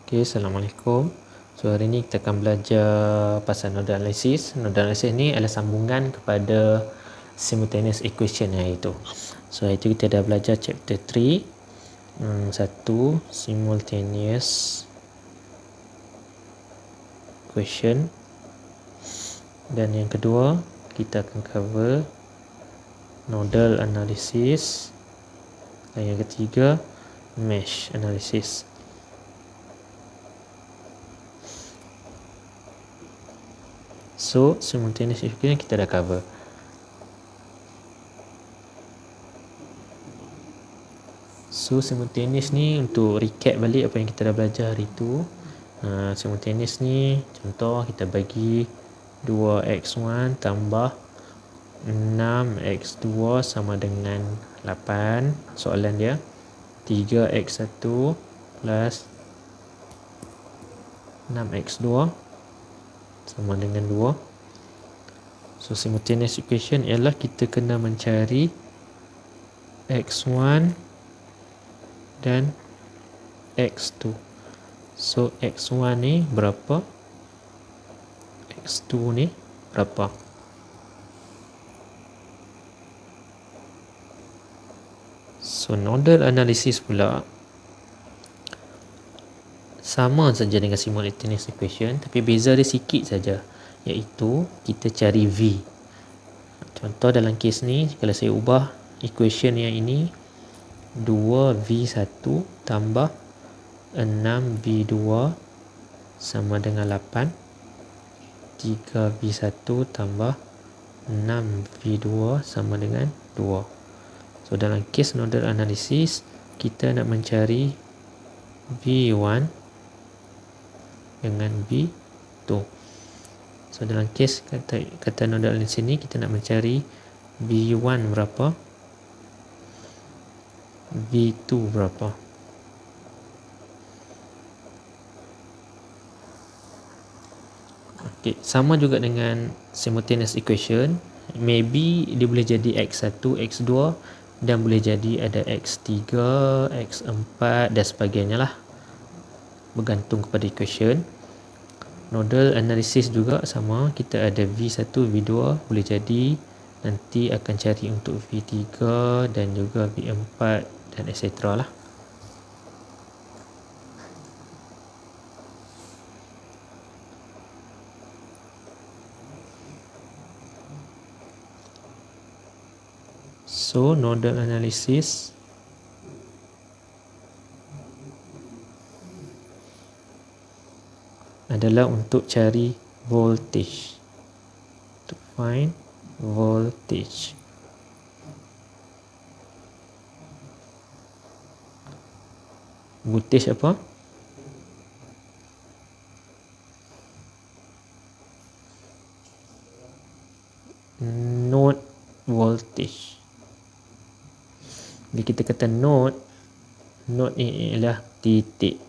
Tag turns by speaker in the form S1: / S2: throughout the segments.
S1: Okay, Assalamualaikum. So hari ni kita akan belajar pasal nodal analisis. Nodal analisis ni adalah sambungan kepada simultaneous equation yang itu. So hari itu kita dah belajar chapter 3. Satu, simultaneous equation. Dan yang kedua, kita akan cover nodal analysis. Dan yang ketiga, mesh analysis. So, simultaneous equation kita dah cover. So, simultaneous ni untuk recap balik apa yang kita dah belajar hari tu. Simultaneous ni, contoh kita bagi 2x1 tambah 6x2 sama dengan 8. Soalan dia 3x1 plus 6x2 sama dengan 2. So simultaneous equation ialah kita kena mencari x1 dan x2. So x1 ni berapa, x2 ni berapa. So nodal analysis pula sama saja dengan simultaneous equation, tapi beza dia sikit saja, iaitu kita cari V. Contoh dalam kes ni, kalau saya ubah equation yang ini, 2V1 tambah 6V2 sama dengan 8. 3V1 tambah 6V2 sama dengan 2. So dalam kes nodal analysis, kita nak mencari V1 dengan V2. So dalam kes kata nodal analysis ni, kita nak mencari V1 berapa, V2 berapa. Okay, sama juga dengan simultaneous equation. Maybe dia boleh jadi x1, x2 dan boleh jadi ada x3, x4 dan sebagainya lah, bergantung kepada equation. Nodal analysis juga sama, kita ada V1, V2, boleh jadi nanti akan cari untuk V3 dan juga V4 dan etc. lah. So nodal analysis adalah untuk cari voltage, to find voltage. Voltage apa? Node voltage. Bila kita kata node ni ialah titik.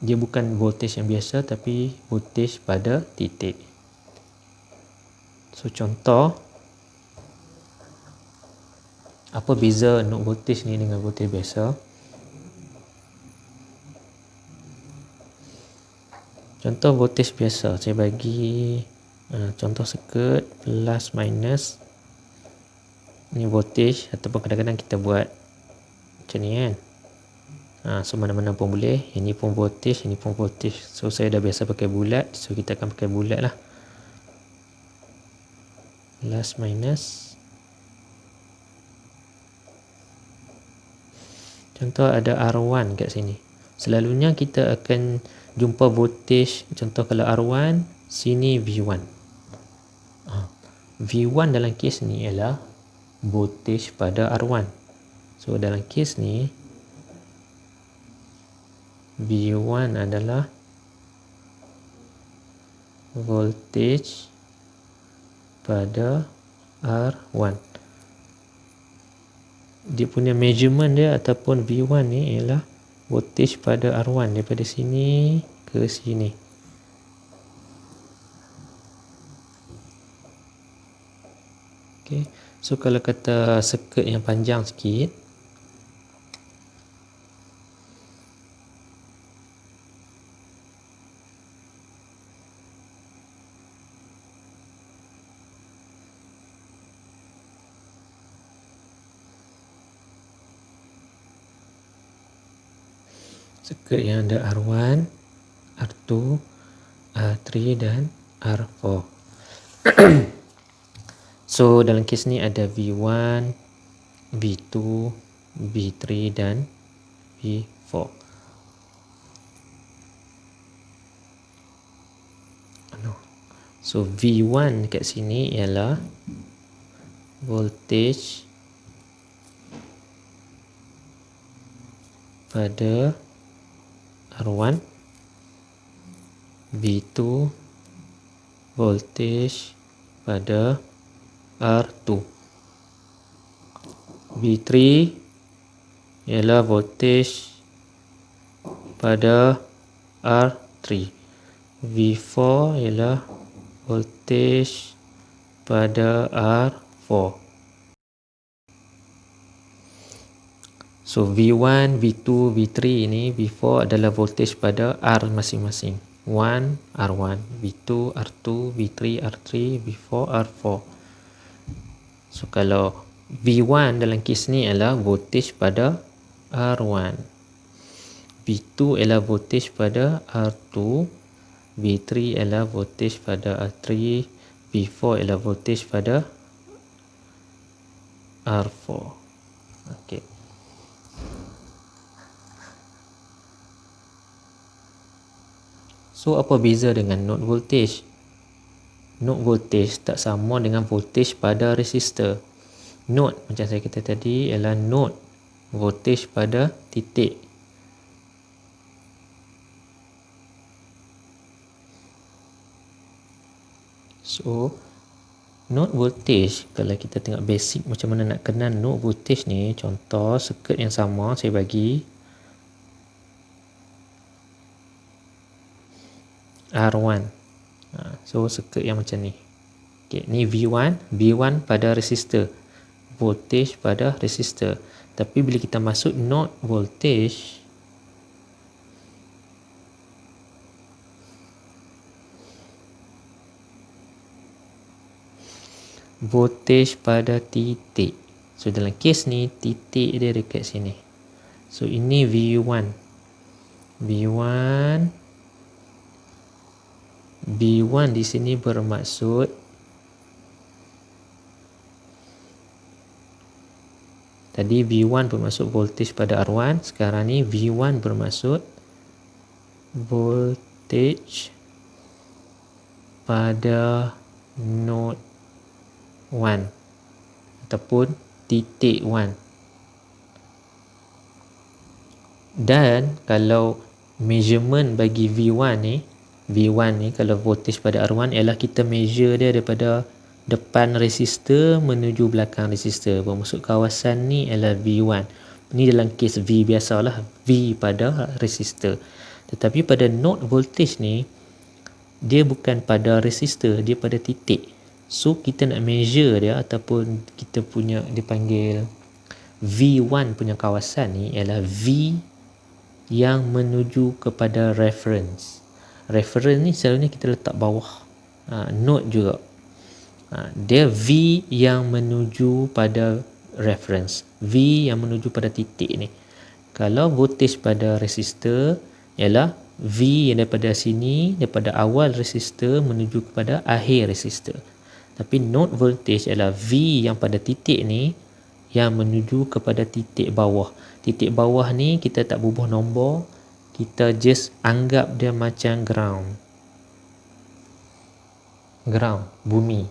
S1: Dia bukan voltage yang biasa, tapi voltage pada titik. So contoh, apa beza node voltage ni dengan voltage biasa? Contoh voltage biasa, saya bagi contoh circuit plus minus. Ni voltage, ataupun kadang-kadang kita buat macam ni kan. So mana-mana pun boleh. Ini pun voltage, ini pun voltage. So saya dah biasa pakai bulat, so kita akan pakai bulat lah. Plus minus. Contoh ada R1 kat sini. Selalunya kita akan jumpa voltage. Contoh kalau R1, sini V1. V1 dalam kes ni ialah voltage pada R1. So dalam kes ni, V1 adalah voltage pada R1. Dia punya measurement dia ataupun V1 ni ialah voltage pada R1 daripada sini ke sini. Okay. So kalau kata circuit yang panjang sikit, Circuit yang ada R1, R2, R3 dan R4. So dalam kes ni ada V1, V2, V3 dan V4. So V1 kat sini ialah voltage pada R1, V2 voltage pada R2, V3 ialah voltage pada R3, V4 ialah voltage pada R4. So V1, V2, V3 ini, V4 adalah voltage pada R masing-masing. 1 R1, V2 R2, V3 R3, V4 R4. So kalau V1 dalam kes ni adalah voltage pada R1, V2 ialah voltage pada R2, V3 ialah voltage pada R3, V4 ialah voltage pada R4. Okey. So apa beza dengan node voltage? Node voltage tak sama dengan voltage pada resistor. Node macam saya kata tadi ialah node voltage pada titik. So node voltage, kalau kita tengok basic macam mana nak kenal node voltage ni, contoh circuit yang sama saya bagi R1. So circuit yang macam ni. Okay, ni V1, V1 pada resistor, voltage pada resistor. Tapi bila kita masuk node voltage, voltage pada titik. So dalam kes ni titik dia dekat sini. So ini V1. V1 di sini bermaksud tadi V1 bermaksud voltage pada R1, sekarang ni V1 bermaksud voltage pada node 1 ataupun titik 1. Dan kalau measurement bagi V1 ni kalau voltage pada R1 ialah kita measure dia daripada depan resistor menuju belakang resistor. Bermaksud kawasan ni ialah V1. Ni dalam kes V biasalah, V pada resistor. Tetapi pada node voltage ni dia bukan pada resistor, dia pada titik. So kita nak measure dia ataupun kita punya dipanggil V1 punya kawasan ni ialah V yang menuju kepada reference. Reference ni selalunya kita letak bawah node juga. Dia V yang menuju pada reference, V yang menuju pada titik ni. Kalau voltage pada resistor ialah V yang daripada sini, daripada awal resistor menuju kepada akhir resistor. Tapi node voltage ialah V yang pada titik ni yang menuju kepada titik bawah. Titik bawah ni kita tak bubuh nombor, kita just anggap dia macam ground, bumi.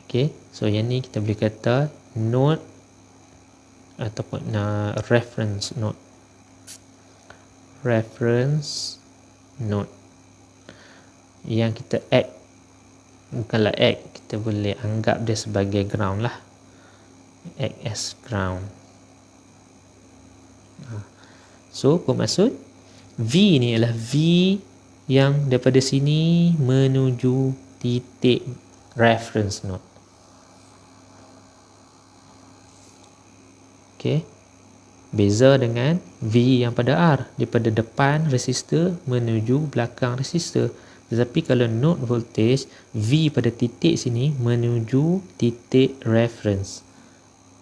S1: Okay, so yang ni kita boleh kata node ataupun reference node yang kita act, bukanlah act, kita boleh anggap dia sebagai ground lah, act as ground. So bermaksud V ni adalah V yang daripada sini menuju titik reference node. Okay, beza dengan V yang pada R, daripada depan resistor menuju belakang resistor. Tetapi kalau node voltage, V pada titik sini menuju titik reference.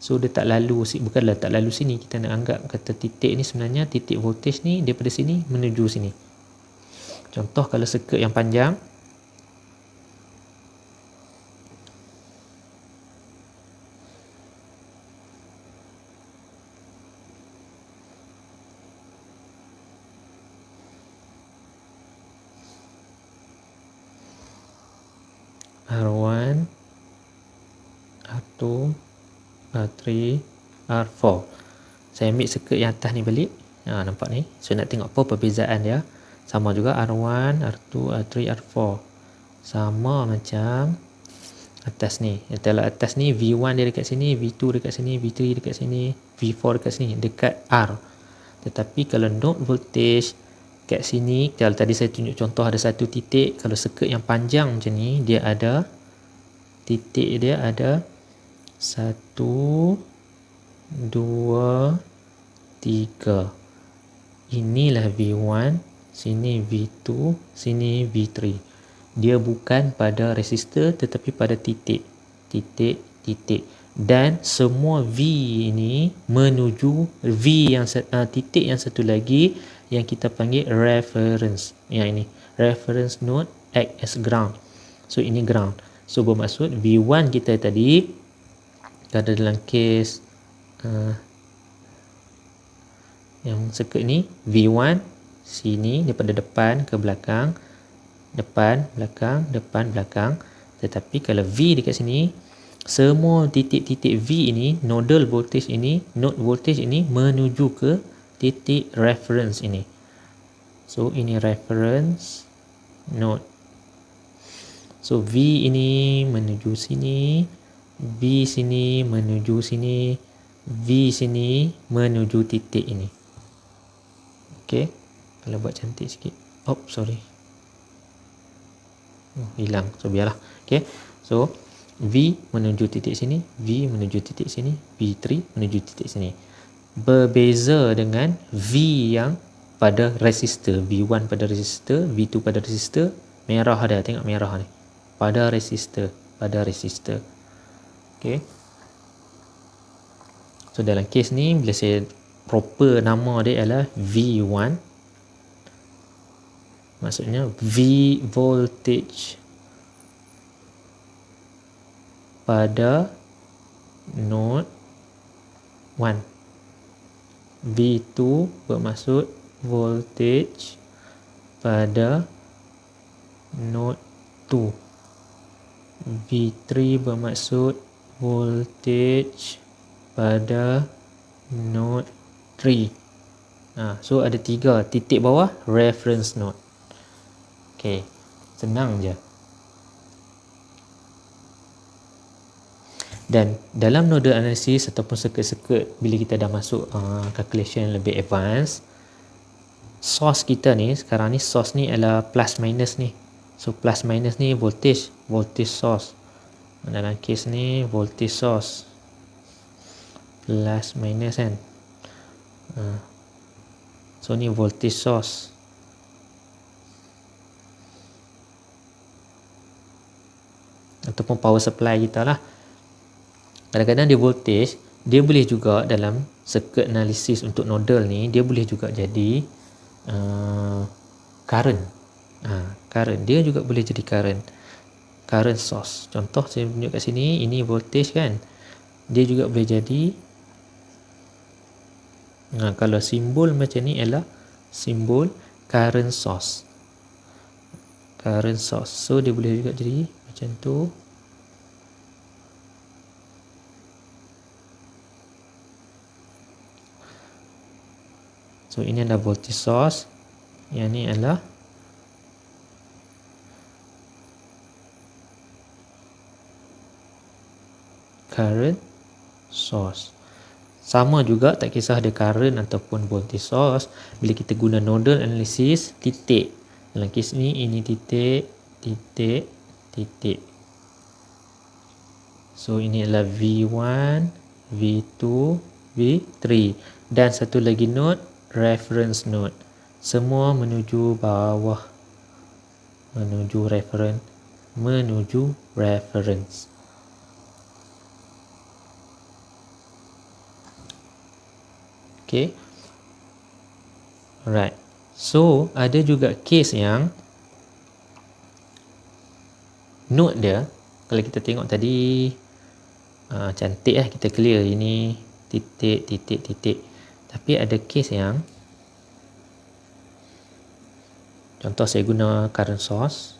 S1: So dia tak lalu, bukanlah tak lalu sini, kita nak anggap kata titik ni sebenarnya titik voltage ni daripada sini menuju sini. Contoh kalau circuit yang panjang, R1, R2, R3, R4. Saya ambil circuit yang atas ni balik. Nampak ni. So nak tengok apa perbezaan dia. Sama juga R1, R2, R3, R4. Sama macam atas ni. Kalau atas ni V1 dia dekat sini, V2 dekat sini, V3 dekat sini, V4 dekat sini, dekat R. Tetapi kalau node voltage kat sini, kalau tadi saya tunjuk contoh ada satu titik, kalau circuit yang panjang macam ni, dia ada titik, dia ada 1, 2, 3. Inilah V1, sini V2, sini V3. Dia bukan pada resistor tetapi pada titik. Dan semua V ini menuju V yang titik yang satu lagi yang kita panggil reference. Yang ini reference node act as ground. So ini ground. So bermaksud V1 kita tadi, kalau dalam kes yang circuit ni, V1 sini daripada depan ke belakang, depan, belakang, depan, belakang. Tetapi kalau V dekat sini, semua titik-titik V ini, nodal voltage ini, node voltage ini menuju ke titik reference ini. So ini reference node. So V ini menuju sini, V sini menuju sini, V sini menuju titik ini. Okey, kalau buat cantik sikit. Oh, sorry. Hilang. So biarlah. Okey. So V menuju titik sini, V menuju titik sini, V3 menuju titik sini. Berbeza dengan V yang pada resistor. V1 pada resistor, V2 pada resistor. Merah ada, tengok merah ni. Pada resistor, Okey. So dalam kes ni, bila saya proper nama dia adalah V1, maksudnya V voltage pada node 1. V2 bermaksud voltage pada node 2. V3 bermaksud voltage pada node 3. So ada 3 titik bawah reference node. Okey, senang je. Dan dalam nodal analysis ataupun circuit-circuit, bila kita dah masuk calculation lebih advance, source kita ni, sekarang ni source ni adalah plus minus ni. So plus minus ni voltage source. Dalam kes ni voltage source. Plus minus kan. So ni voltage source. Ataupun power supply kita lah. Kadang-kadang dia voltage, dia boleh juga dalam circuit analysis untuk nodal ni, dia boleh juga jadi current. Current, dia juga boleh jadi current source. Contoh saya tunjuk kat sini, ini voltage kan, dia juga boleh jadi kalau simbol macam ni adalah simbol current source. So dia boleh juga jadi macam tu. So ini adalah voltage source. Yang ni adalah current source. Sama juga, tak kisah ada current ataupun voltage source, bila kita guna nodal analysis, titik. Dalam kes ni, ini titik. So ini adalah V1, V2, V3. Dan satu lagi node, reference node. Semua menuju bawah, menuju reference. Okay. Alright. So, ada juga case yang node dia, kalau kita tengok tadi cantik lah, kita clear ini titik, titik, titik. Tapi ada case yang, contoh saya guna current source.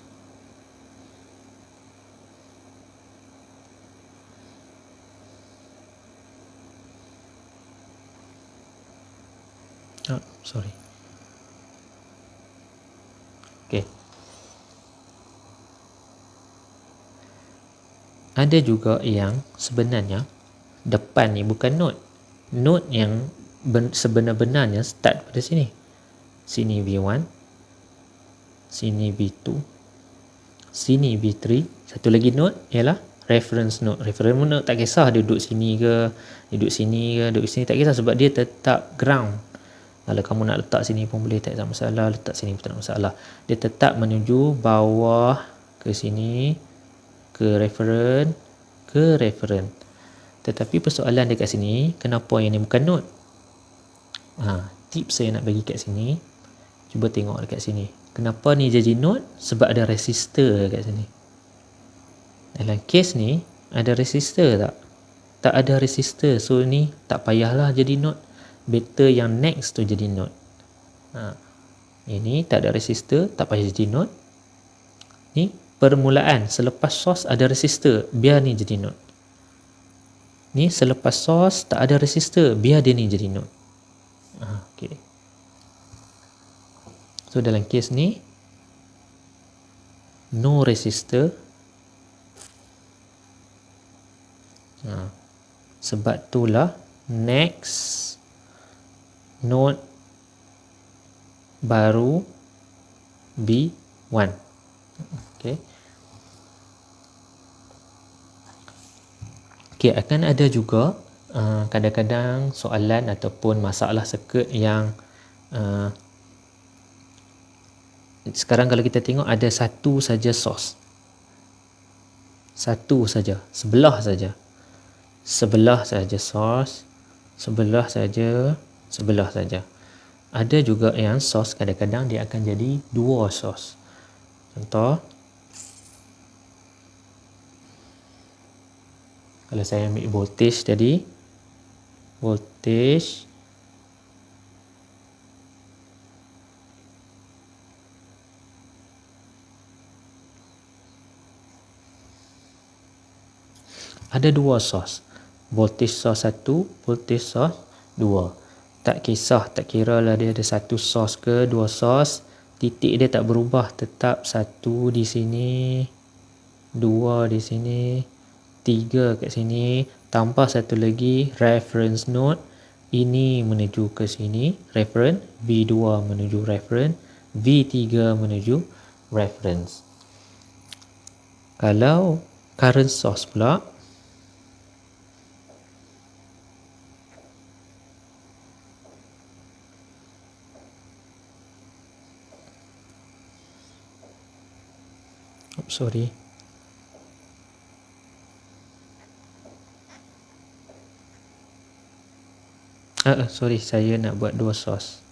S1: Sorry. Okay. Ada juga yang sebenarnya depan ni bukan node. Node yang sebenar-benarnya start pada sini. Sini V1, sini V2, sini V3. Satu lagi node ialah reference node. Reference node tak kisah dia duduk sini ke, duduk sini ke, duduk sini, tak kisah sebab dia tetap ground. Kalau kamu nak letak sini pun boleh, tak ada masalah. Letak sini pun tak ada masalah. Dia tetap menuju bawah ke sini, ke referen, ke referen. Tetapi persoalan dekat sini, kenapa yang ni bukan node? Tips saya nak bagi kat sini. Cuba tengok dekat sini. Kenapa ni jadi node? Sebab ada resistor dekat sini. Dalam case ni, ada resistor tak? Tak ada resistor. So ni tak payahlah jadi node. Better yang next tu jadi node. Ini tak ada resistor, tak payah jadi node. Ni permulaan, selepas source ada resistor, biar ni jadi node. Ni selepas source tak ada resistor, biar dia ni jadi node. Okay. So dalam case ni, no resistor. Sebab itulah next node baru B1. Okay. Okay, akan ada juga kadang-kadang soalan ataupun masalah circuit yang sekarang kalau kita tengok ada satu saja source. Satu saja, sebelah saja. Sebelah saja source, sebelah saja, sebelah saja. Ada juga yang source kadang-kadang dia akan jadi dua source. Contoh, kalau saya ambil voltage tadi, voltage ada dua source. Voltage source 1, voltage source 2. Tak kisah, tak kira lah dia ada satu source ke dua source, titik dia tak berubah, tetap satu di sini, dua di sini, tiga kat sini, tambah satu lagi reference node. Ini menuju ke sini, reference, V2 menuju reference, V3 menuju reference. Kalau current source pula, sorry. Sorry, saya nak buat dua source.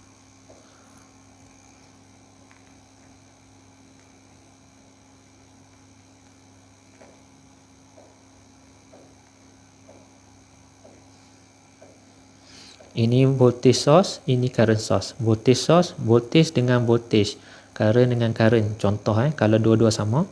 S1: Ini voltage source, ini current source. Voltage source, voltage dengan voltage. Current dengan current. Contoh kalau dua-dua sama,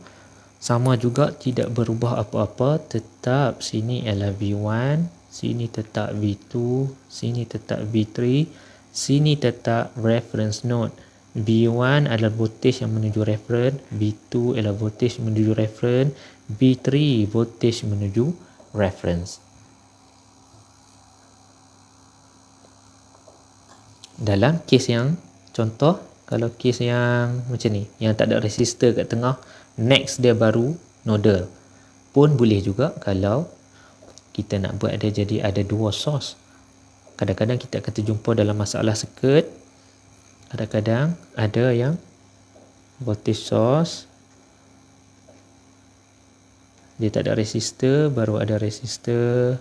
S1: sama juga, tidak berubah apa-apa, tetap sini ialah V1, sini tetap V2, sini tetap V3, sini tetap reference node. V1 adalah voltage yang menuju reference, V2 adalah voltage menuju reference, V3 voltage menuju reference. Dalam kes yang contoh, kalau kes yang macam ni, yang tak ada resistor kat tengah, next dia baru nodal, pun boleh juga kalau kita nak buat dia jadi ada dua source. Kadang-kadang kita akan terjumpa dalam masalah circuit, kadang-kadang ada yang voltage source dia tak ada resistor, baru ada resistor.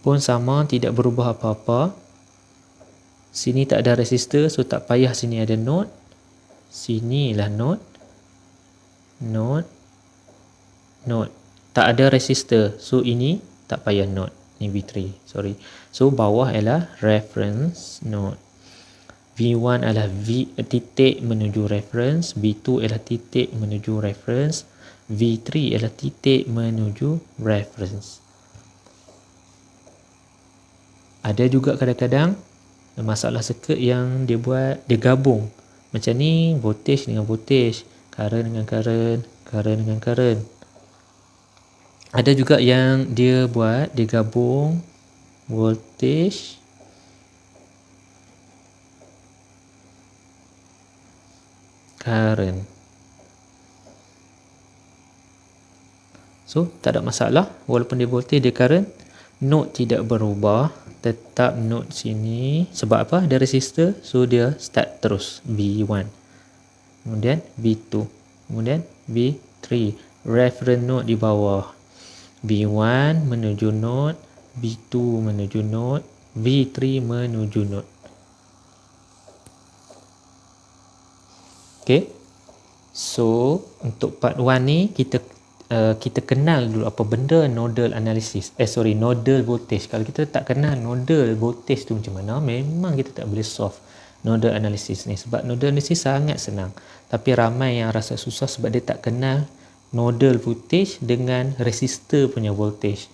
S1: pun sama, tidak berubah apa-apa. Sini tak ada resistor, so tak payah sini ada node. Sinilah node, node, node. Tak ada resistor, so ini tak payah node. Ni V3, sorry. So bawah ialah reference node. V1 adalah titik menuju reference, V2 adalah titik menuju reference, V3 adalah titik menuju reference. Ada juga kadang-kadang masalah circuit yang dia buat, dia gabung. Macam ni, voltage dengan voltage, current dengan current, current dengan current. Ada juga yang dia buat, dia gabung voltage current. So, tak ada masalah. Walaupun dia voltage, dia current, node tidak berubah. Tetap node sini. Sebab apa? Ada resistor. So, dia start terus. V1. Kemudian V2. Kemudian V3. Reference node di bawah. V1 menuju node. V2 menuju node. V3 menuju node. Okay. So, untuk part 1 ni, kita kenal dulu apa benda nodal analysis. Nodal voltage. Kalau kita tak kenal nodal voltage tu macam mana, memang kita tak boleh solve nodal analysis ni. Sebab nodal analysis sangat senang. Tapi ramai yang rasa susah sebab dia tak kenal nodal voltage dengan resistor punya voltage.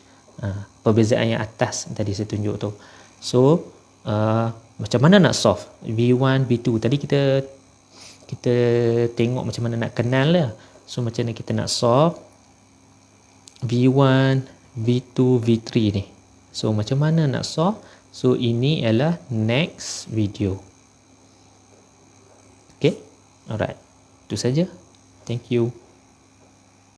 S1: Perbezaan yang atas tadi saya tunjuk tu. So, macam mana nak solve V1, V2? Tadi kita tengok macam mana nak kenal lah. So, macam mana kita nak solve V1, V2, V3 ni. So, macam mana nak solve? So, ini adalah next video. Okay? Alright. Itu saja. Thank you.